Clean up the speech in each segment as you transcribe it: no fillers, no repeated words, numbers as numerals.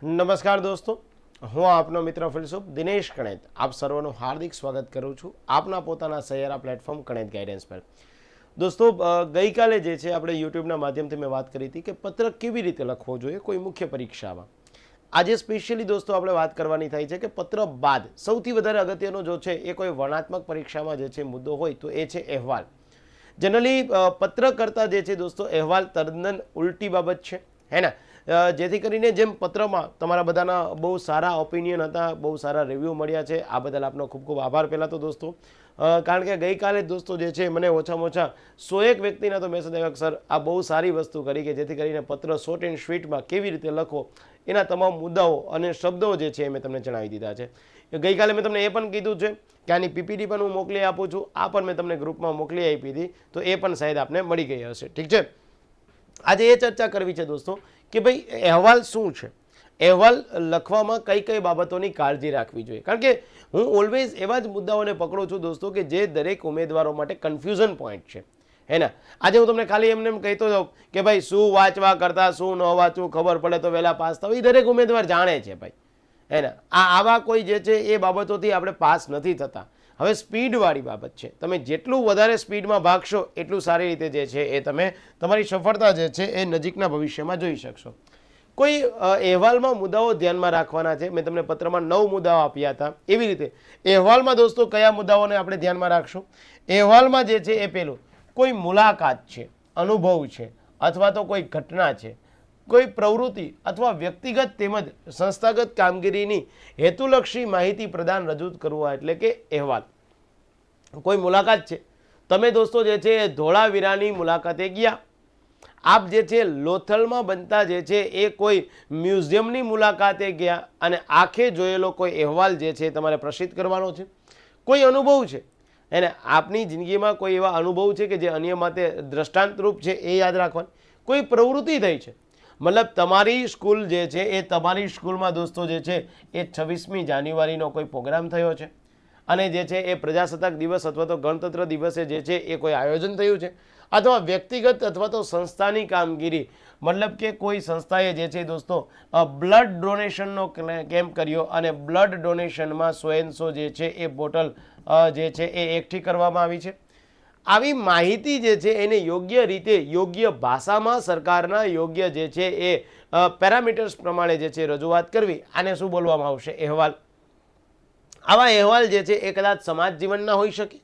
નમસ્કાર દોસ્તો, હું આપનો મિત્ર ફિલસુફ દિનેશ કણેત આપ સર્વનું હાર્દિક સ્વાગત કરું છું આપના પોતાના સહિયારા પ્લેટફોર્મ કણેત ગાઈડન્સ પર. દોસ્તો, ગઈકાલે જે છે આપણે યુટ્યુબના માધ્યમથી મેં વાત કરી હતી કે પત્ર કેવી રીતે લખવો જોઈએ કોઈ મુખ્ય પરીક્ષામાં. આજે સ્પેશિયલી દોસ્તો આપણે વાત કરવાની થાય છે કે પત્ર બાદ સૌથી વધારે અગત્યનો જો છે એ કોઈ વર્ણનાત્મક પરીક્ષામાં જે છે મુદ્દો હોય તો એ છે અહેવાલ. જનરલી પત્ર કરતાં જે છે દોસ્તો અહેવાલ તદ્દન ઉલટી બાબત છે, હે ને. જેથી કરીને જેમ પત્રમાં તમારા બધાના બહુ સારા ઓપિનિયન હતા, બહુ સારા રિવ્યૂ મળ્યા છે, આ બદલ આપનો ખૂબ ખૂબ આભાર પહેલાં તો દોસ્તો. કારણ કે ગઈકાલે દોસ્તો જે છે મને ઓછામાં ઓછા 101 વ્યક્તિના તો મેસેજ આવ્યા કે સર આ બહુ સારી વસ્તુ કરી કે જેથી કરીને પત્ર શોર્ટ એન્ડ સ્વીટમાં કેવી રીતે લખો એના તમામ મુદ્દાઓ અને શબ્દો જે છે એ મેં તમને જણાવી દીધા છે. ગઈકાલે મેં તમને એ પણ કીધું છે કે આની પીપીટી પણ હું મોકલી આપું છું, આ પણ મેં તમને ગ્રુપમાં મોકલી આપી હતી, તો એ પણ શાયદ આપને મળી ગઈ હશે. ઠીક છે, આજે એ ચર્ચા કરવી છે દોસ્તો કે ભાઈ અહેવાલ શું છે, અહેવાલ લખવામાં કઈ કઈ બાબતોની કાળજી રાખવી જોઈએ. કારણ કે હું ઓલવેઝ એવા જ મુદ્દાઓને પકડું છું દોસ્તો કે જે દરેક ઉમેદવારો માટે કન્ફ્યુઝન પોઈન્ટ છે, હે ને. આજે હું તમને ખાલી એમને એમ કહેતો જાઉં કે ભાઈ શું વાંચવા કરતાં શું ન વાંચવું, ખબર પડે તો વહેલા પાસ થવું, એ દરેક ઉમેદવાર જાણે છે ભાઈ, હે ને. આવા કોઈ જે છે એ બાબતોથી આપણે પાસ નથી થતા. હવે સ્પીડવાળી બાબત છે, તમે જેટલું વધારે સ્પીડમાં ભાગશો એટલું સારી રીતે જે છે એ તમે તમારી સફળતા જે છે એ નજીકના ભવિષ્યમાં જોઈ શકશો. કોઈ અહેવાલમાં મુદ્દાઓ ધ્યાનમાં રાખવાના છે. મેં તમને પત્રમાં 9 મુદ્દાઓ આપ્યા હતા, એવી રીતે અહેવાલમાં દોસ્તો કયા મુદ્દાઓને આપણે ધ્યાનમાં રાખશું. અહેવાલમાં જે છે એ પેલું કોઈ મુલાકાત છે, અનુભવ છે, અથવા તો કોઈ ઘટના છે, કોઈ પ્રવૃત્તિ અથવા વ્યક્તિગત તેમજ સંસ્થાગત કામગીરીની હેતુલક્ષી માહિતી પ્રદાન રજૂ કરવું એટલે કે અહેવાલ. કોઈ મુલાકાત છે, તમે દોસ્તો જે છે એ ધોળાવીરાની મુલાકાતે ગયા, આપ જે છે લોથલમાં બનતા જે છે એ કોઈ મ્યુઝિયમની મુલાકાતે ગયા અને આંખે જોયેલો કોઈ અહેવાલ જે છે તમારે પ્રસિદ્ધ કરવાનો છે. કોઈ અનુભવ છે, એને આપની જિંદગીમાં કોઈ એવા અનુભવ છે કે જે અન્ય માટે દ્રષ્ટાંતરૂપ છે, એ યાદ રાખવાની. કોઈ પ્રવૃત્તિ થઈ છે, મતલબ તમારી સ્કૂલ જે છે એ તમારી સ્કૂલમાં દોસ્તો જે છે એ 26મી જાન્યુઆરીનો કોઈ પ્રોગ્રામ થયો છે અને જે છે એ પ્રજાસત્તાક દિવસ અથવા તો ગણતંત્ર દિવસે જે છે એ કોઈ આયોજન થયું છે, અથવા વ્યક્તિગત અથવા તો સંસ્થાની કામગીરી, મતલબ કે કોઈ સંસ્થાએ જે છે દોસ્તો બ્લડ ડોનેશનનો કેમ્પ કર્યો અને બ્લડ ડોનેશનમાં 100 જે છે એ બોટલ જે છે એ એકઠી કરવામાં આવી છે. આવી માહિતી જે છે એને યોગ્ય રીતે યોગ્ય ભાષામાં સરકારના યોગ્ય જે છે એ પેરામીટર્સ પ્રમાણે જે છે રજૂઆત કરવી, આને શું બોલવામાં આવશે? અહેવાલ. આવા અહેવાલ જે છે એ કદાચ સમાજ જીવનના હોઈ શકે,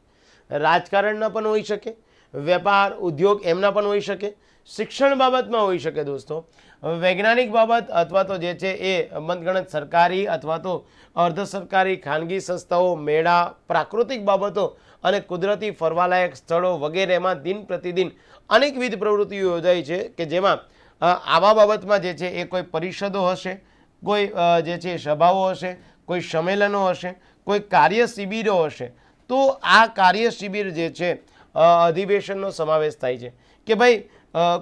રાજકારણના પણ હોઈ શકે, વેપાર ઉદ્યોગ એમના પણ હોઈ શકે, શિક્ષણ બાબતમાં હોઈ શકે દોસ્તો, વૈજ્ઞાનિક બાબત અથવા તો જે છે એ મતગણત સરકારી અથવા તો અર્ધ સરકારી ખાનગી સંસ્થાઓ, મેળા, પ્રાકૃતિક બાબતો અને કુદરતી ફરવાલાયક સ્થળો વગેરેમાં દિન પ્રતિદિન અનેકવિધ પ્રવૃત્તિઓ યોજાય છે કે જેમાં આવા બાબતમાં જે છે એ કોઈ પરિષદો હશે, કોઈ જે છે સભાઓ હશે, કોઈ સંમેલનો હશે, કોઈ કાર્ય શિબિરો હશે. તો આ કાર્ય શિબિર જે છે અધિવેશનનો સમાવેશ થાય છે કે ભાઈ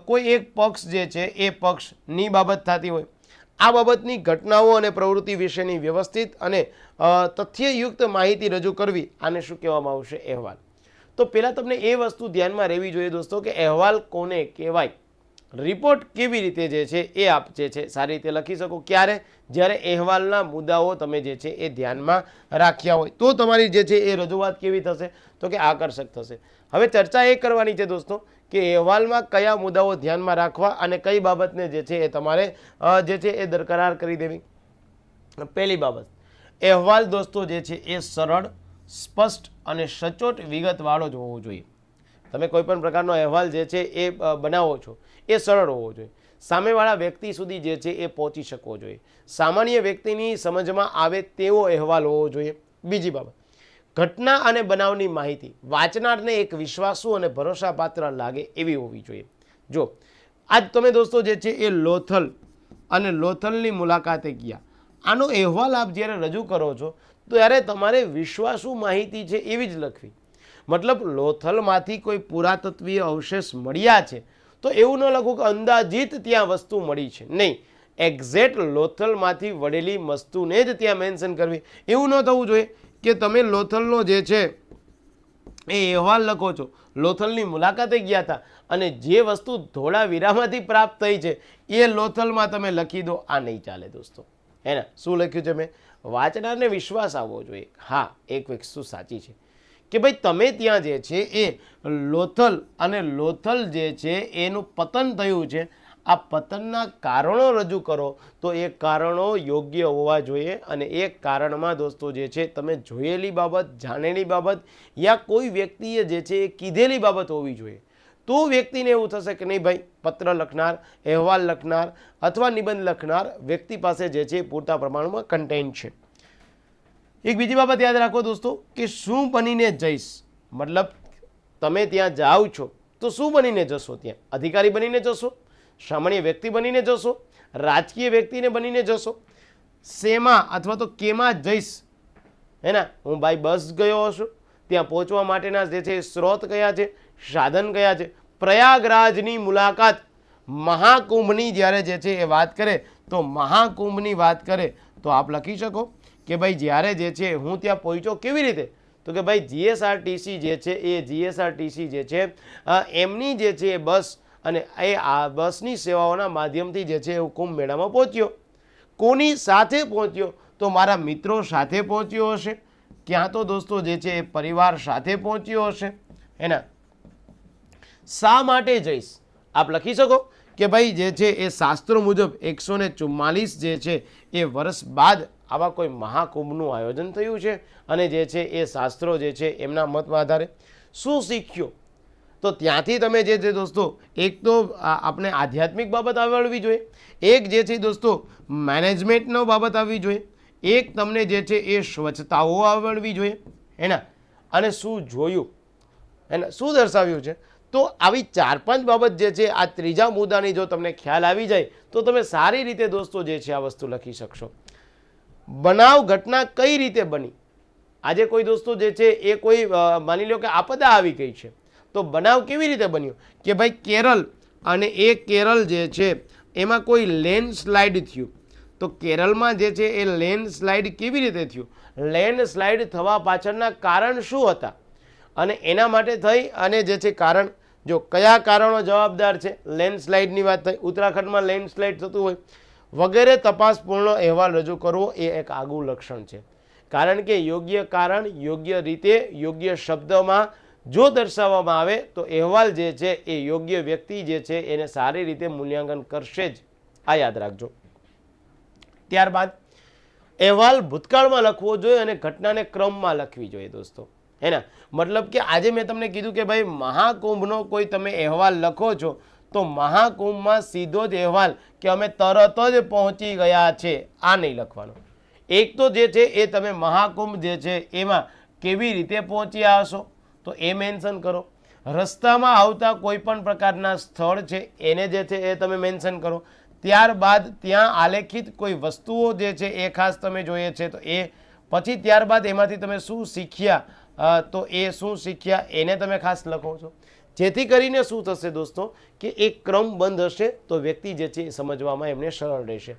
કોઈ એક પક્ષ જે છે એ પક્ષની બાબત થતી હોય, આ બાબતની ઘટનાઓ અને પ્રવૃત્તિ વિશેની વ્યવસ્થિત અને તથ્યયુક્ત માહિતી રજૂ કરવી, આને શું કહેવામાં આવશે? અહેવાલ. તો પહેલાં તમને એ વસ્તુ ધ્યાનમાં રહેવી જોઈએ દોસ્તો કે અહેવાલ કોને કહેવાય, રિપોર્ટ કેવી રીતે જે છે એ આપ જે છે સારી રીતે લખી શકો. ક્યારે? જ્યારે અહેવાલના મુદ્દાઓ તમે જે છે એ ધ્યાનમાં રાખ્યા હોય તો તમારી જે છે એ રજૂઆત કેવી થશે? તો કે આકર્ષક થશે. હવે ચર્ચા એ કરવાની છે દોસ્તો કે અહેવાલમાં કયા મુદ્દાઓ ધ્યાનમાં રાખવા અને કઈ બાબતને જે છે એ તમારે જે છે એ દરકરાર કરી દેવી. પહેલી બાબત, અહેવાલ દોસ્તો જે છે એ સરળ, સ્પષ્ટ અને સચોટ વિગતવાળો જ હોવો જોઈએ. તમે કોઈ પણ પ્રકારનો અહેવાલ જે છે એ બનાવો છો એ સરળ હોવો જોઈએ, સામેવાળા વ્યક્તિ સુધી જે છે એ પહોંચી શકવો જોઈએ, સામાન્ય વ્યક્તિની સમજમાં આવે તેવો અહેવાલ હોવો જોઈએ. બીજી બાબત, ઘટના અને બનાવની માહિતી વાંચનારને એક વિશ્વાસુ અને ભરોસાપાત્ર લાગે એવી હોવી જોઈએ. જો આજ તમે દોસ્તો જે છે એ લોથલ અને લોથલની મુલાકાતે ગયા, આનો અહેવાલ આપ જ્યારે રજૂ કરો છો ત્યારે તમારે વિશ્વાસુ માહિતી છે એવી જ લખવી. મતલબ લોથલમાંથી કોઈ પુરાતત્વીય અવશેષ મળ્યા છે તો એવું ન લખવું કે અંદાજિત ત્યાં વસ્તુ મળી છે, નહીં, એક્ઝેક્ટ લોથલમાંથી વળેલી વસ્તુને જ ત્યાં મેન્શન કરવી. એવું ન થવું જોઈએ કે તમે લોથલનો જે છે એ અહેવાલ લખો છો, લોથલની મુલાકાતે ગયા હતા અને જે વસ્તુ ધોળાવીરામાંથી પ્રાપ્ત થઈ છે એ લોથલમાં તમે લખી દો, આ નહીં ચાલે દોસ્તો. એના શું લખ્યું છે મેં? વાંચનારને વિશ્વાસ આવવો જોઈએ. હા, એક વસ્તુ સાચી છે કે ભાઈ તમે ત્યાં જે છે એ લોથલ અને લોથલ જે છે એનું પતન થયું છે. આ પતનના કારણો રજૂ કરો તો એ કારણો યોગ્ય હોવા જોઈએ અને એ કારણમાં દોસ્તો જે છે તમે જોયેલી બાબત, જાણેલી બાબત યા કોઈ વ્યક્તિએ જે છે એ કીધેલી બાબત હોવી જોઈએ. તો વ્યક્તિને એવું થશે કે નહીં ભાઈ, પત્ર લખનાર, અહેવાલ લખનાર અથવા નિબંધ લખનાર વ્યક્તિ પાસે જે છે પૂરતા પ્રમાણમાં કન્ટેન્ટ છે. એક બીજી બાબત યાદ રાખો દોસ્તો કે શું બનીને જઈશ, મતલબ તમે ત્યાં જાઓ છો તો શું બનીને જશો? ત્યાં અધિકારી બનીને જશો, સામાન્ય વ્યક્તિ બનીને જશો, રાજકીય વ્યક્તિને બનીને જશો, શેમાં અથવા તો કેમાં જઈશ? હે ને, હું ભાઈ બસ ગયો હશું, ત્યાં પહોંચવા માટેના જે છે સ્ત્રોત કયા છે, સાધન કયા છે? પ્રયાગરાજની મુલાકાત, મહાકુંભની જ્યારે જે છે એ વાત કરે તો મહાકુંભની વાત કરે તો આપ લખી શકો કે ભાઈ જ્યારે જે છે હું ત્યાં પહોંચ્યો કેવી રીતે? તો કે ભાઈ જીએસઆરટીસી જે છે એ જીએસઆરટીસી જે છે એમની જે છે એ બસ અને એ આ બસની સેવાઓના માધ્યમથી જે છે હું કુંભ મેળામાં પહોંચ્યો. કોની સાથે પહોંચ્યો? તો મારા મિત્રો સાથે પહોંચ્યો હશે, ક્યાં તો દોસ્તો જે છે એ પરિવાર સાથે પહોંચ્યો હશે. એના શા માટે જઈશ? આપ લખી શકો કે ભાઈ જે છે એ શાસ્ત્રો મુજબ 144 જે છે એ વર્ષ બાદ આવા કોઈ મહાકુંભનું આયોજન થયું છે અને જે છે એ શાસ્ત્રો જે છે એમના મતના આધારે શું શીખ્યો? તો ત્યાંથી તમે જે છે દોસ્તો એક તો આપણે આધ્યાત્મિક બાબત આવડવી જોઈએ, એક જે છે દોસ્તો મેનેજમેન્ટનો બાબત આવવી જોઈએ, એક તમને જે છે એ સ્વચ્છતાઓ આવડવી જોઈએ. એના અને શું જોયું, એના શું દર્શાવ્યું છે? તો આવી 4-5 બાબત જે છે આ ત્રીજા મુદ્દાની જો તમને ખ્યાલ આવી જાય તો તમે સારી રીતે દોસ્તો જે છે આ વસ્તુ લખી શકશો. બનાવ ઘટના કઈ રીતે બની? આજે કોઈ દોસ્તો જે છે એ કોઈ માની લો કે આપદા આવી ગઈ છે તો બનાવ કેવી રીતે બન્યો? કે ભાઈ કેરળ, અને એ કેરળ જે છે એમાં કોઈ લેન્ડસ્લાઇડ થયું. તો કેરળમાં જે છે એ લેન્ડસ્લાઇડ કેવી રીતે થયું? લેન્ડસ્લાઇડ થવા પાછળના કારણ શું હતા અને એના માટે થઈ અને જે છે કારણ, જો કયા કારણો જવાબદાર છે, લેન્ડસ્લાઇડની વાત થઈ, ઉત્તરાખંડમાં લેન્ડસ્લાઇડ થતું હોય વગેરે તપાસપૂર્ણ અહેવાલ રજૂ કરવો એ એક આગવું લક્ષણ છે. કારણ કે યોગ્ય કારણ યોગ્ય રીતે યોગ્ય શબ્દમાં જો દર્શાવવામાં આવે તો અહેવાલ જે છે એ યોગ્ય વ્યક્તિ જે છે એને સારી રીતે મૂલ્યાંકન કરશે જ. આ યાદ રાખજો. ત્યારબાદ અહેવાલ ભૂતકાળમાં લખવો જોઈએ અને ઘટનાને ક્રમમાં લખવી જોઈએ દોસ્તો. હે ને, મતલબ કે આજે મેં તમને કીધું કે ભાઈ મહાકુંભનો કોઈ તમે અહેવાલ લખો છો તો મહાકુંભમાં સીધો જ અહેવાલ કે અમે તરત જ પહોંચી ગયા છે આ નહીં લખવાનો. એક તો જે છે એ તમે મહાકુંભ જે છે એમાં કેવી રીતે પહોંચ્યા હશો તો એ મેન્શન કરો. રસ્તામાં આવતા કોઈ પણ પ્રકારના સ્થળ છે એને જે છે એ તમે મેન્શન કરો. ત્યારબાદ ત્યાં આલેખિત કોઈ વસ્તુઓ જે છે એ ખાસ તમે જોઈએ છે તો એ પછી ત્યારબાદ એમાંથી તમે શું શીખ્યા તો એ શું શીખ્યા એને તમે ખાસ લખો છો. જેથી કરીને શું થશે દોસ્તો કે એક ક્રમ બંધ હશે તો વ્યક્તિ જે છે એ સમજવામાં એમને સરળ રહેશે.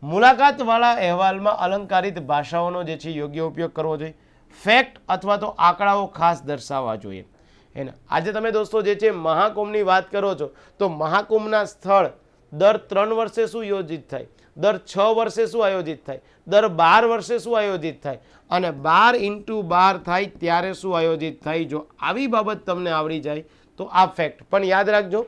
મુલાકાતવાળા અહેવાલમાં અલંકારિત ભાષાઓનો જે છે યોગ્ય ઉપયોગ કરવો જોઈએ. ફેક્ટ અથવા તો આંકડાઓ ખાસ દર્શાવવા જોઈએ. એને આજે તમે દોસ્તો જે છે મહાકુંભની વાત કરો છો તો મહાકુંભના સ્થળ દર 3 વર્ષે શું યોજિત થાય, દર 6 વર્ષે શું આયોજિત થાય, દર 12 વર્ષે શું આયોજિત થાય અને 12x12 થાય ત્યારે શું આયોજિત થાય. જો આવી બાબત તમને આવડી જાય તો આ ફેક્ટ. પણ યાદ રાખજો,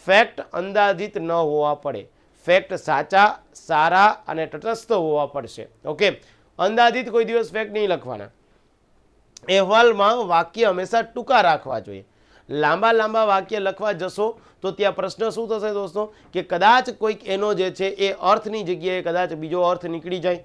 ફેક્ટ અંદાજિત ન હોવા પડે, ફેક્ટ સાચા, સારા અને તટસ્થ હોવા પડશે. ઓકે, અંદાજિત કોઈ દિવસ ફેક્ટ નહીં લખવાના. અહેવાલમાં વાક્ય હંમેશા ટૂંકા રાખવા જોઈએ. લાંબા લાંબા વાક્ય લખવા જશો તો ત્યાં પ્રશ્ન શું થશે દોસ્તો કે કદાચ કોઈક એનો જે છે એ અર્થની જગ્યાએ કદાચ બીજો અર્થ નીકળી જાય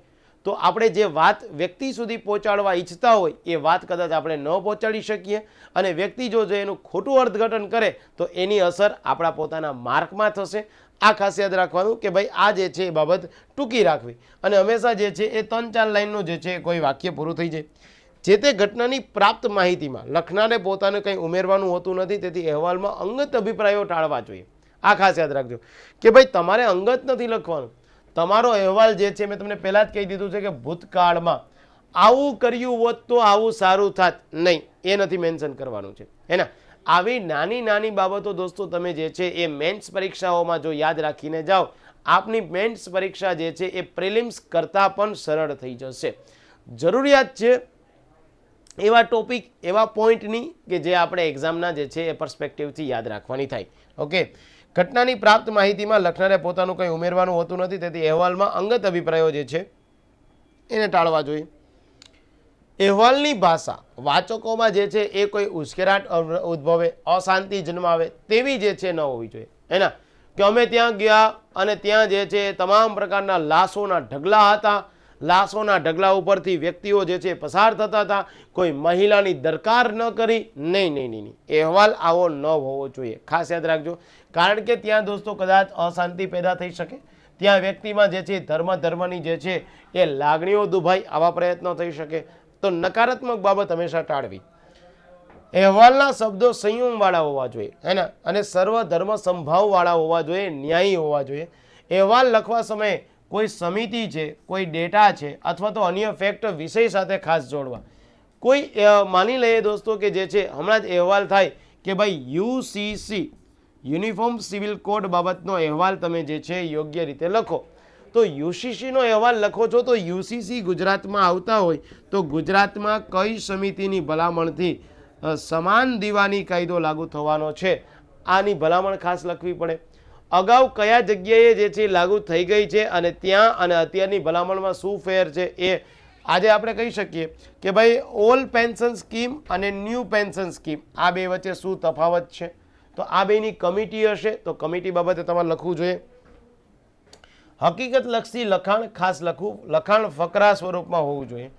તો આપણે જે વાત વ્યક્તિ સુધી પહોંચાડવા ઈચ્છતા હોય એ વાત કદાચ આપણે ન પહોંચાડી શકીએ અને વ્યક્તિ જો એનું ખોટું અર્થઘટન કરે તો એની અસર આપણા પોતાના માર્કમાં થશે. આ ખાસ યાદ રાખવાનું કે ભાઈ આ જે છે એ બાબત ટૂંકી રાખવી અને હંમેશા જે છે એ 3-4 લાઇનનું જે છે કોઈ વાક્ય પૂરું થઈ જાય. જે તે ઘટનાની પ્રાપ્ત માહિતીમાં લખનારે પોતાને કંઈ ઉમેરવાનું હોતું નથી, તેથી અહેવાલમાં અંગત અભિપ્રાયો ટાળવા જોઈએ. આ ખાસ યાદ રાખજો કે ભાઈ તમારે અંગત નથી લખવાનું. તમારો અહેવાલ જે છે મેં તમને પહેલાં જ કહી દીધું છે કે ભૂતકાળમાં આવું કર્યું હોત તો આવું સારું થાત, નહીં, એ નથી મેન્શન કરવાનું છે. એના આવી નાની નાની બાબતો દોસ્તો તમે જે છે એ મેન્સ પરીક્ષાઓમાં જો યાદ રાખીને જાઓ, આપની મેન્સ પરીક્ષા જે છે એ પ્રિલિમ્સ કરતાં પણ સરળ થઈ જશે. જરૂરિયાત છે એવા ટોપિક, એવા પોઈન્ટની કે જે આપણે એક્ઝામના જે છે એ પર્સપેક્ટિવથી યાદ રાખવાની થાય. ઓકે, ઘટનાની પ્રાપ્ત માહિતીમાં લખનારે પોતાનું કંઈ ઉમેરવાનું હોતું નથી, તેથી અહેવાલમાં અંગત અભિપ્રાયો જે છે એને ટાળવા જોઈએ. અહેવાલની ભાષા વાચકોમાં જે છે એ કોઈ ઉશ્કેરાટ ઉદ્ભવે, અશાંતિ જન્માવે તેવી જે છે ન હોવી જોઈએ. એના કે અમે ત્યાં ગયા અને ત્યાં જે છે તમામ પ્રકારના લાશોના ઢગલા હતા, લાશોના ઢગલા ઉપરથી વ્યક્તિઓ જે છે પસાર થતા હતા, કોઈ મહિલાની દરકાર ન કરી, નહીં. અહેવાલ આવો ન હોવો જોઈએ, ખાસ યાદ રાખજો. કારણ કે ત્યાં દોસ્તો કદાચ અશાંતિ પેદા થઈ શકે, ત્યાં વ્યક્તિમાં જે છે ધર્મની જે છે એ લાગણીઓ દુભાઈ, આવા પ્રયત્નો થઈ શકે. તો નકારાત્મક બાબત હંમેશા ટાળવી. અહેવાલના શબ્દો સંયમવાળા હોવા જોઈએ, હે ને, અને સર્વધર્મ સંભાવવાળા હોવા જોઈએ, ન્યાયી હોવા જોઈએ. અહેવાલ લખવા સમયે કોઈ સમિતિ છે, કોઈ ડેટા છે અથવા તો અન્ય ફેક્ટ વિષય સાથે ખાસ જોડવા. કોઈ માની લઈએ દોસ્તો કે જે છે હમણાં જ અહેવાલ થાય કે ભાઈ યુસીસી યુનિફોર્મ સિવિલ કોડ બાબતનો અહેવાલ તમે જે છે યોગ્ય રીતે લખો. તો યુસીસીનો અહેવાલ લખો છો તો યુસીસી ગુજરાતમાં આવતા હોય તો ગુજરાતમાં કઈ સમિતિની ભલામણથી સમાન દીવાની કાયદો લાગુ થવાનો છે, આની ભલામણ ખાસ લખવી પડે. અગાઉ કયા જગ્યાએ જે છે લાગુ થઈ ગઈ છે અને ત્યાં અને અત્યારની ભલામણમાં શું ફેર છે, એ આજે આપણે કહી શકીએ કે ભાઈ ઓલ્ડ પેન્શન સ્કીમ અને ન્યૂ પેન્શન સ્કીમ આ બે વચ્ચે શું તફાવત છે. તો આ બેની કમિટી હશે તો કમિટી બાબતે તમારે લખવું જોઈએ. હકીકતલક્ષી લખાણ ખાસ લખવું, લખાણ ફકરા સ્વરૂપમાં હોવું જોઈએ.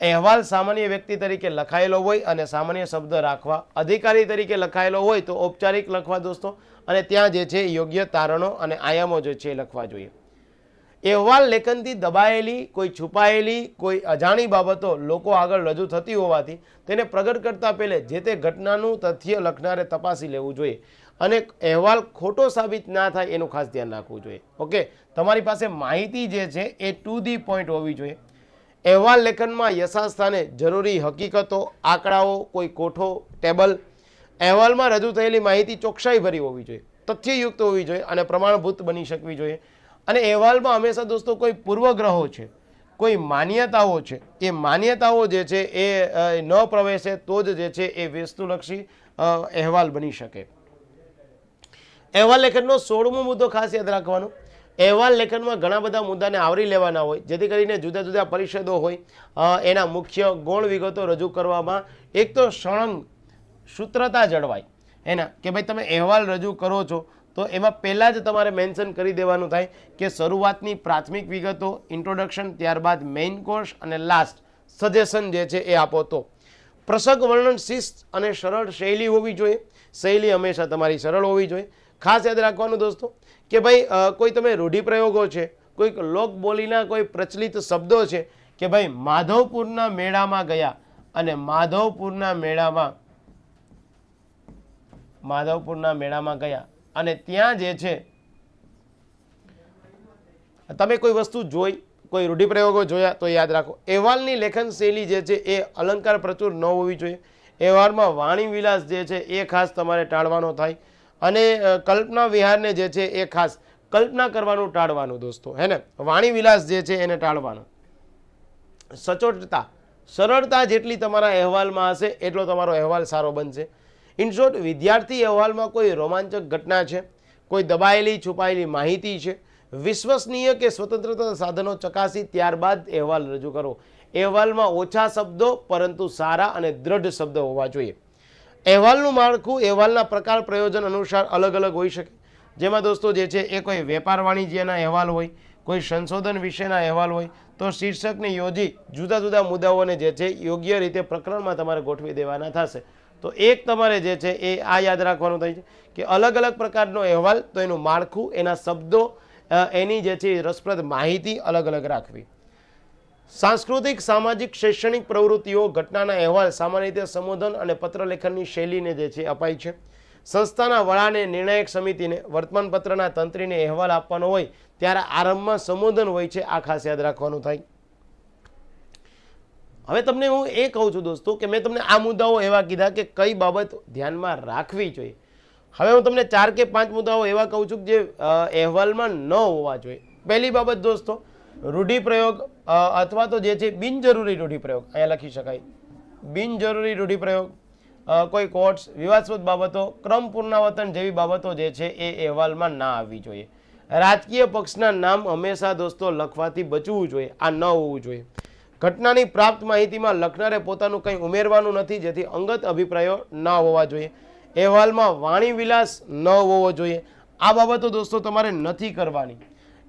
અહેવાલ સામાન્ય વ્યક્તિ તરીકે લખાયેલો હોય અને સામાન્ય શબ્દ રાખવા, અધિકારી તરીકે લખાયેલો હોય તો ઔપચારિક લખવા દોસ્તો, અને ત્યાં જે છે યોગ્ય તારણો અને આયામો જે છે લખવા જોઈએ. અહેવાલ લેખનથી દબાયેલી, કોઈ છુપાયેલી, કોઈ અજાણી બાબતો લોકો આગળ રજૂ થતી હોવાથી તેને પ્રગટ કરતા પહેલે જે તે ઘટનાનું તથ્ય લખનારે તપાસી લેવું જોઈએ અને અહેવાલ ખોટો સાબિત ના થાય એનું ખાસ ધ્યાન રાખવું જોઈએ. ઓકે, તમારી પાસે માહિતી જે છે એ ટુ ધી પોઈન્ટ હોવી જોઈએ. અહેવાલ લેખનમાં યથાસ્થાને જરૂરી હકીકતો, આંકડાઓ, કોઈ કોઠો, ટેબલ, અહેવાલમાં રજૂ થયેલી માહિતી ચોકસાઈભરી હોવી જોઈએ, તથ્યયુક્ત હોવી જોઈએ અને પ્રમાણભૂત બની શકવી જોઈએ. અને અહેવાલમાં હંમેશા દોસ્તો કોઈ પૂર્વગ્રહો છે, કોઈ માન્યતાઓ છે, એ માન્યતાઓ જે છે એ ન પ્રવેશે તો જ જે છે એ વસ્તુલક્ષી અહેવાલ બની શકે. અહેવાલ લેખનનો 16મો મુદ્દો ખાસ યાદ રાખવાનો. અહેવાલ લેખનમાં ઘણા બધા મુદ્દાને આવરી લેવાના હોય, જેથી કરીને જુદા જુદા પરિષદો હોય, એના મુખ્ય ગૌણ વિગતો રજૂ કરવામાં એક તો સળંગ સૂત્રતા જળવાય. એના કે ભાઈ તમે અહેવાલ રજૂ કરો છો તો એમાં પહેલાં જ તમારે મેન્શન કરી દેવાનું થાય કે શરૂઆતની પ્રાથમિક વિગતો, ઇન્ટ્રોડક્શન, ત્યારબાદ મેઇન કોર્સ અને લાસ્ટ સજેશન જે છે એ આપો. તો પ્રસંગ વર્ણન શિસ્ત અને સરળ શૈલી હોવી જોઈએ. શૈલી હંમેશા તમારી સરળ હોવી જોઈએ. ખાસ યાદ રાખવાનું દોસ્તો કે ભાઈ કોઈ તમે રૂઢિપ્રયોગો છે, કોઈક લોકબોલીના કોઈ પ્રચલિત શબ્દો છે કે ભાઈ માધવપુરના મેળામાં ગયા અને માધવપુરના મેળામાં ગયા અને ત્યાં જે છે તમે કોઈ વસ્તુ જોઈ, કોઈ રૂઢિપ્રયોગો જોયા તો યાદ રાખો. અહેવાલની લેખન શૈલી જે છે એ અલંકાર પ્રચુર ન હોવી જોઈએ. અહેવાલમાં વાણી વિલાસ જે છે એ ખાસ તમારે ટાળવાનો થાય અને કલ્પના વિહારને જે છે એ ખાસ કલ્પના કરવાનું ટાળવાનું દોસ્તો, હે ને. વાણી વિલાસ જે છે એને ટાળવાનો. સચોટતા, સરળતા જેટલી તમારા અહેવાલમાં હશે એટલો તમારો અહેવાલ સારો બનશે. ઇન શોર્ટ, વિદ્યાર્થી અહેવાલમાં કોઈ રોમાંચક ઘટના છે, કોઈ દબાયેલી છુપાયેલી માહિતી છે, વિશ્વસનીય કે સ્વતંત્રતા સાધનો ચકાસી ત્યારબાદ અહેવાલ રજૂ કરો. અહેવાલમાં ઓછા શબ્દો પરંતુ સારા અને દ્રઢ શબ્દો હોવા જોઈએ. અહેવાલનું માળખું અહેવાલના પ્રકાર પ્રયોજન અનુસાર અલગ અલગ હોઈ શકે. જેમાં દોસ્તો જે છે એ કોઈ વેપાર વાણિજ્યના અહેવાલ હોય, કોઈ સંશોધન વિશેના અહેવાલ હોય તો શીર્ષકને યોજી જુદા જુદા મુદ્દાઓને જે છે યોગ્ય રીતે પ્રકરણમાં તમારે ગોઠવી દેવાના થશે. તો એક તમારે જે છે એ આ યાદ રાખવાનું થાય છે કે અલગ અલગ પ્રકારનો અહેવાલ તો એનું માળખું, એના શબ્દો, એની જે છે રસપ્રદ માહિતી અલગ અલગ રાખવી. સાંસ્કૃતિક, સામાજિક, શૈક્ષણિક પ્રવૃત્તિઓ, ઘટનાના અહેવાલ સામાન્ય રીતે સંબોધન અને પત્રલેખનની શૈલીને જે છે અપાય છે. સંસ્થાના વડાને, નિર્ણાયક સમિતિને, વર્તમાનપત્રના તંત્રીને અહેવાલ આપવાનો હોય ત્યારે આરંભમાં સંબોધન હોય છે, આ ખાસ યાદ રાખવાનું થાય. હવે તમને હું એ કહું છું દોસ્તો કે મેં તમને આ મુદ્દાઓ એવા કીધા કે કઈ બાબત ધ્યાનમાં રાખવી જોઈએ. હવે હું તમને 4 કે 5 મુદ્દાઓ એવા કહું છું કે જે અહેવાલમાં ન હોવા જોઈએ. પહેલી બાબત દોસ્તો, રૂઢિપ્રયોગ અથવા તો જે છે બિનજરૂરી રૂઢિપ્રયોગ. અહીંયા લખી શકાય બિનજરૂરી રૂઢિપ્રયોગ, કોઈ કોટ્સ, વિવાદાસ્પદ બાબતો, ક્રમ પુનરાવર્તન જેવી બાબતો જે છે એ અહેવાલમાં ના આવવી જોઈએ. રાજકીય પક્ષના નામ હંમેશા દોસ્તો લખવાથી બચવું જોઈએ. આ ન હોવું જોઈએ. ઘટનાની પ્રાપ્ત માહિતીમાં લખનારે પોતાનું કંઈ ઉમેરવાનું નથી, જેથી અંગત અભિપ્રાયો ન હોવા જોઈએ. અહેવાલમાં વાણી વિલાસ ન હોવો જોઈએ. આ બાબતો દોસ્તો તમારે નથી કરવાની.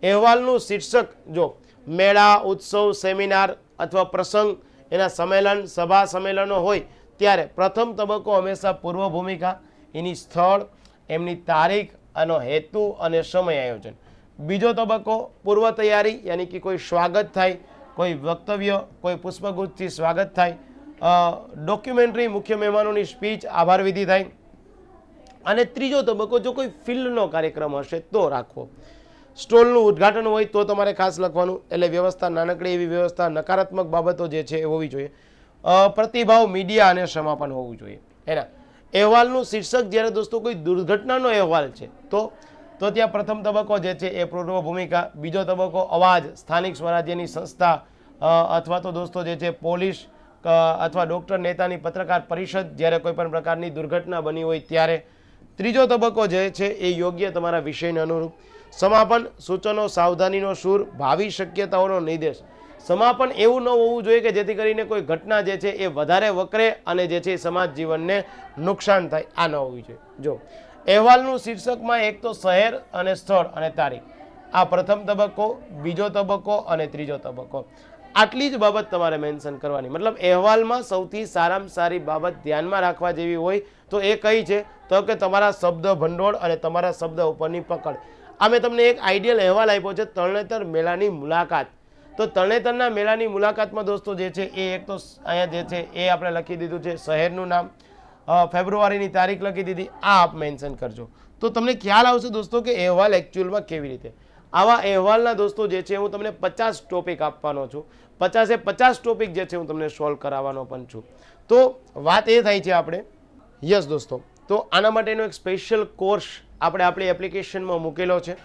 અહેવાલનું શીર્ષક જો મેળા, ઉત્સવ, સેમિનાર અથવા પ્રસંગ, એના સંમેલન, સભા સંમેલનો હોય ત્યારે પ્રથમ તબક્કો હંમેશા પૂર્વ ભૂમિકા, એની સ્થળ, એમની તારીખ, આનો હેતુ અને સમય આયોજન. બીજો તબક્કો પૂર્વ તૈયારી, યાની કે કોઈ સ્વાગત થાય, કોઈ વક્તવ્ય, કોઈ પુષ્પગુચ્છથી સ્વાગત થાય, ડોક્યુમેન્ટરી, મુખ્ય મહેમાનોની સ્પીચ, આભાર વિધિ થાય. અને ત્રીજો તબક્કો જો કોઈ ફિલ્ડનો કાર્યક્રમ હશે તો રાખવો. સ્ટોલનું ઉદ્ઘાટન હોય તો તમારે ખાસ લખવાનું. એટલે વ્યવસ્થા, નાનકડી એવી વ્યવસ્થા, નકારાત્મક બાબતો જે છે એ હોવી જોઈએ. પ્રતિભાવ, મીડિયા અને સમાપન હોવું જોઈએ. એના અહેવાલનું શીર્ષક જ્યારે દોસ્તો કોઈ દુર્ઘટનાનો અહેવાલ છે તો ત્યાં પ્રથમ તબક્કો જે છે એ પૂર્વ ભૂમિકા, બીજો તબક્કો અવાજ, સ્થાનિક સ્વરાજ્યની સંસ્થા અથવા તો દોસ્તો જે છે પોલીસ અથવા ડૉક્ટર, નેતાની પત્રકાર પરિષદ, જ્યારે કોઈ પણ પ્રકારની દુર્ઘટના બની હોય ત્યારે. ત્રીજો તબક્કો જે છે એ યોગ્ય તમારા વિષયને અનુરૂપ. સમાપન, સૂચનો, સાવધાનીનો સૂર, ભાવિ શક્યતાઓનો નિર્દેશ. સમાપન એવું ન હોવું જોઈએ કે જેથી કરીને કોઈ ઘટના જે છે એ વધારે વકરે અને જે છે સમાજ જીવનને નુકસાન થાય. આ ન હોવી જોઈએ. જો અહેવાલનું શીર્ષકમાં એક તો શહેર અને સ્થળ અને તારીખ, આ પ્રથમ તબક્કો, બીજો તબક્કો અને ત્રીજો તબક્કો. આટલી જ બાબત તમારે મેન્શન કરવાની. મતલબ અહેવાલમાં સૌથી સારામાં સારી બાબત ધ્યાનમાં રાખવા જેવી હોય તો એ કઈ છે તો કે તમારા શબ્દ ભંડોળ અને તમારા શબ્દ ઉપરની પકડ. આ મેં તમને એક આઈડિયલ અહેવાલ આપ્યો છે, તરણેતર મેળાની મુલાકાત. તો તરણેતરના મેળાની મુલાકાતમાં દોસ્તો જે છે એ એક તો અહીંયા જે છે એ આપણે લખી દીધું છે શહેરનું નામ, ફેબ્રુઆરીની તારીખ લખી દીધી. આ આપ મેન્શન કરજો તો તમને ખ્યાલ આવશે દોસ્તો કે અહેવાલ એકચ્યુઅલમાં કેવી રીતે. આવા અહેવાલના દોસ્તો જે છે હું તમને 50 ટોપિક આપવાનો છું. 50 ટોપિક જે છે હું તમને સોલ્વ કરાવવાનો પણ છું. તો વાત એ થાય છે આપણે, યસ દોસ્તો, તો આના માટેનો એક સ્પેશિયલ કોર્સ આપણે આપણી એપ્લિકેશનમાં મૂકેલો છે.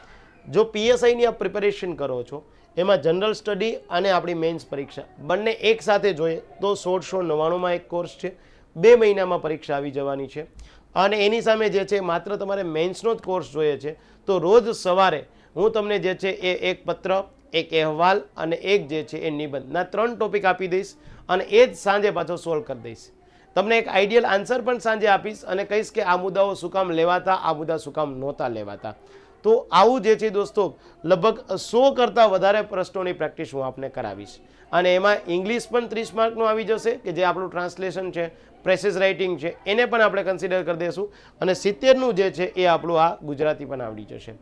જો પીએસઆઈની આપ પ્રિપેરેશન કરો છો, એમાં જનરલ સ્ટડી અને આપણી મેન્સ પરીક્ષા બંને એક સાથે જોઈએ તો 1699માં એક કોર્સ છે. 2 મહિનામાં પરીક્ષા આવી જવાની છે. અને એની સામે જે છે માત્ર તમારે મેન્સનો જ કોર્સ જોઈએ છે તો રોજ સવારે હું તમને જે છે એ એક પત્ર, એક અહેવાલ અને એક જે છે એ નિબંધના 3 ટોપિક આપી દઈશ અને એ જ સાંજે પાછો સોલ્વ કરી દઈશ. તમને એક આઈડિયલ આન્સર પણ સાંજે આપીશ અને કહીશ કે આ મુદ્દાઓ શું કામ લેવાતા, આ મુદ્દા શું કામ નહોતા લેવાતા. તો આવું જે છે દોસ્તો લગભગ 100 કરતાં વધારે પ્રશ્નોની પ્રેક્ટિસ હું આપને કરાવીશ. અને એમાં ઇંગ્લિશ પણ 30 માર્કનું આવી જશે કે જે આપણું ટ્રાન્સલેશન છે, પ્રેસિસ રાઇટિંગ છે, એને પણ આપણે કન્સિડર કરી દઈશું. અને 70નું જે છે એ આપણું આ ગુજરાતી પણ આવડી જશે.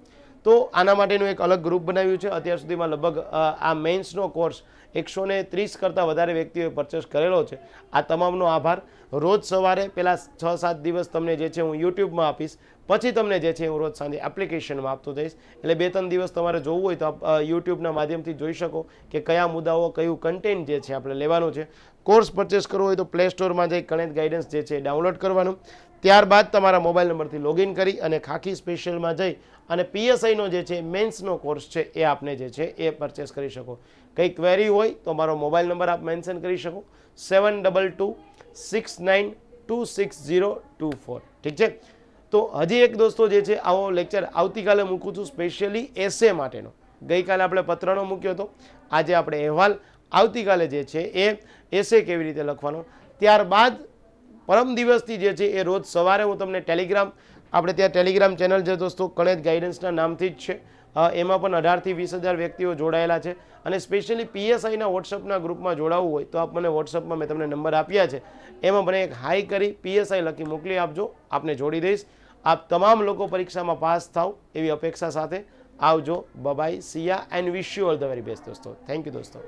તો આના માટેનું એક અલગ ગ્રુપ બનાવ્યું છે. અત્યાર સુધીમાં લગભગ આ મેન્સનો કોર્સ 130 કરતાં વધારે વ્યક્તિઓએ પરચેસ કરેલો છે. આ તમામનો આભાર. રોજ સવારે પહેલાં 6-7 દિવસ તમને જે છે હું યુટ્યુબમાં આપીશ, પછી તમને જે છે હું રોજ સાંજે એપ્લિકેશનમાં આપતો જઈશ. એટલે 2-3 દિવસ તમારે જોવું હોય તો યુટ્યુબના માધ્યમથી જોઈ શકો કે કયા મુદ્દાઓ, કયું કન્ટેન્ટ જે છે આપણે લેવાનું છે. કોર્સ પરચેસ કરવો હોય તો પ્લે સ્ટોરમાં જઈ કણેત ગાઈડન્સ જે છે ડાઉનલોડ કરવાનું. ત્યારબાદ તમારા મોબાઈલ નંબરથી લોગિન કરી અને ખાખી સ્પેશિયલમાં જઈ અને પીએસઆઈનો જે છે મેન્સનો કોર્સ છે એ આપને જે છે એ પરચેસ કરી શકો. કંઈ ક્વેરી હોય તો મારો મોબાઈલ નંબર આપ મેન્શન કરી શકો 7226926024. ઠીક છે. તો હજી એક દોસ્તો જે છે આવો લેક્ચર આવતીકાલે મૂકું છું સ્પેશિયલી એસે માટેનો. ગઈકાલે આપણે પત્રનો મૂક્યો હતો, આજે આપણે અહેવાલ, આવતીકાલે જે છે એ એસે કેવી રીતે લખવાનો. ત્યારબાદ પરમ દિવસથી જે છે એ રોજ સવારે હું તમને ટેલિગ્રામ, આપણે ત્યાં ટેલિગ્રામ ચેનલ છે દોસ્તો કણેત ગાઈડન્સના નામથી જ છે. એમાં પણ 18,000 થી 20,000 વ્યક્તિઓ જોડાયેલા છે. અને સ્પેશિયલી પીએસઆઈના વોટ્સઅપના ગ્રુપમાં જોડાવવું હોય તો આપ મને વોટ્સઅપમાં મેં તમને નંબર આપ્યા છે, એમાં મને એક હાઈ કરી પીએસઆઈ લખી મોકલી આપજો, આપને જોડી દઈશ. આપ તમામ લોકો પરીક્ષામાં પાસ થાવ એવી અપેક્ષા સાથે આવજો. Bye, see ya and wish you all the very best દોસ્તો. થેન્ક યુ દોસ્તો.